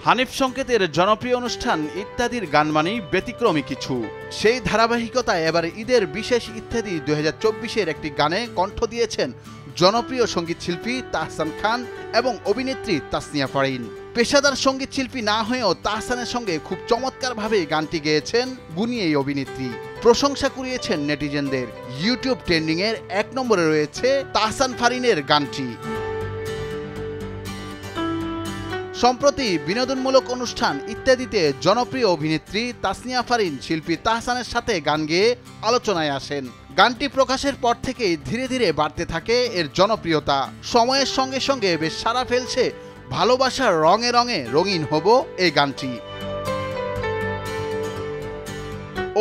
হানিফ সংকেতের জনপ্রিয় অনুষ্ঠান ইত্যাদির গান মানেই ব্যতিক্রমী কিছু। সেই ধারাবাহিকতায় এবার ঈদের বিশেষ ইত্যাদি 2024-এর একটি গানে কণ্ঠ দিয়েছেন জনপ্রিয় সঙ্গীত শিল্পী তাহসান খান এবং অভিনেত্রী তাসনিয়া ফারিন। পেশাদার সঙ্গীত শিল্পী না হয়েও তাহসানের সঙ্গে খুব চমৎকারভাবে গানটি গেয়েছেন গুণী এই অভিনেত্রী। প্রশংসা কুড়িয়েছেন নেটিজেনদের। ইউটিউব ট্রেন্ডিংয়ের 1 নম্বরে রয়েছে তাহসান ফারিনের গানটি। সম্প্রতি বিনোদনমূলক অনুষ্ঠান ইত্যাদিতে জনপ্রিয় অভিনেত্রী তাসনিয়া ফারিন শিল্পী তাহসানের সাথে গান গেয়ে আলোচনায় আসেন। গানটি প্রকাশের পর থেকেই ধীরে ধীরে বাড়তে থাকে এর জনপ্রিয়তা। সময়ের সঙ্গে সঙ্গে বেশ সাড়া ফেলছে ভালোবাসার রঙে রঙে রঙিন হব এই গানটি।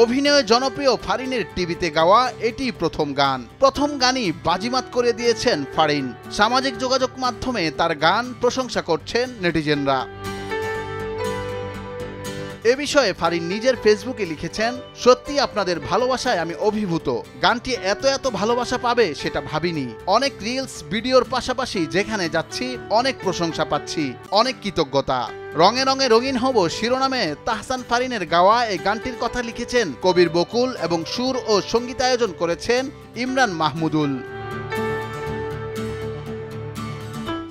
অভিনয়ে জনপ্রিয় ফারিনের টিভিতে গাওয়া এটি প্রথম গান। প্রথম গানই বাজিমাত করে দিয়েছেন ফারিন। সামাজিক যোগাযোগ মাধ্যমে তার গান প্রশংসা করছেন নেটিজেনরা। এ বিষয়ে ফারিন নিজের ফেসবুকে লিখেছেন, সত্যি আপনাদের ভালোবাসায় আমি অভিভূত। গানটি এত ভালোবাসা পাবে সেটা ভাবিনি। অনেক রিলস ভিডিওর পাশাপাশি যেখানে যাচ্ছি অনেক প্রশংসা পাচ্ছি, অনেক কৃতজ্ঞতা। রঙে রঙে রঙিন হব শিরোনামে তাহসান ফারিনের গাওয়া এই গানটির কথা লিখেছেন কবির বকুল এবং সুর ও সঙ্গীতায়োজন করেছেন ইমরান মাহমুদুল।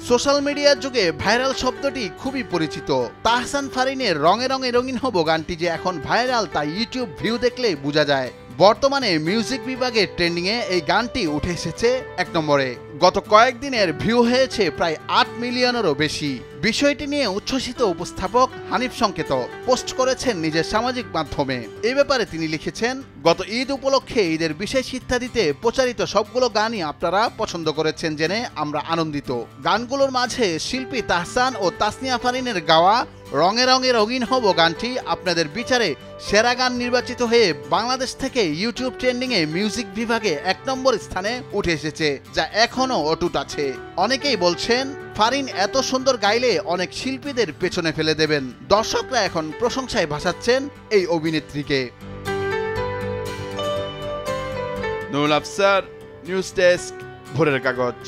সোশ্যাল মিডিয়ার যুগে ভাইরাল শব্দটি খুবই পরিচিত। তাহসান ফারিনের রঙে রঙে রঙিন হব গানটি যে এখন ভাইরাল তা ইউটিউব ভিউ দেখলেই বোঝা যায়। বর্তমানে মিউজিক বিভাগের ট্রেন্ডিংয়ে এই গানটি উঠে এসেছে 1 নম্বরে। গত কয়েকদিনের ভিউ হয়েছে প্রায় 8 মিলিয়নেরও বেশি। বিষয়টি নিয়ে উচ্ছ্বসিত উপস্থাপক হানিফ সংকেত পোস্ট করেছেন নিজের সামাজিক মাধ্যমে। এই ব্যাপারে তিনি লিখেছেন, গত ঈদ উপলক্ষে ঈদের বিশেষ ইত্যাদিতে প্রচারিত সবগুলো গানই আপনারা পছন্দ করেছেন জেনে আমরা আনন্দিত। গানগুলোর মাঝে শিল্পী তাহসান ও তাসনিয়া ফারিনের গাওয়া রঙে রঙে রঙিন হব গানটি আপনাদের বিচারে সেরা গান নির্বাচিত হয়ে বাংলাদেশ থেকে ইউটিউব ট্রেন্ডিংয়ে মিউজিক বিভাগে 1 নম্বর স্থানে উঠে এসেছে, যা এখনও অটুট আছে। অনেকেই বলছেন ফারিন এত সুন্দর গাইলে অনেক শিল্পীদের পেছনে ফেলে দেবেন। দর্শকরা এখন প্রশংসায় ভাসাচ্ছেন এই অভিনেত্রীকে। নুরুল আফসার, নিউজ ডেস্ক, ভোরের কাগজ।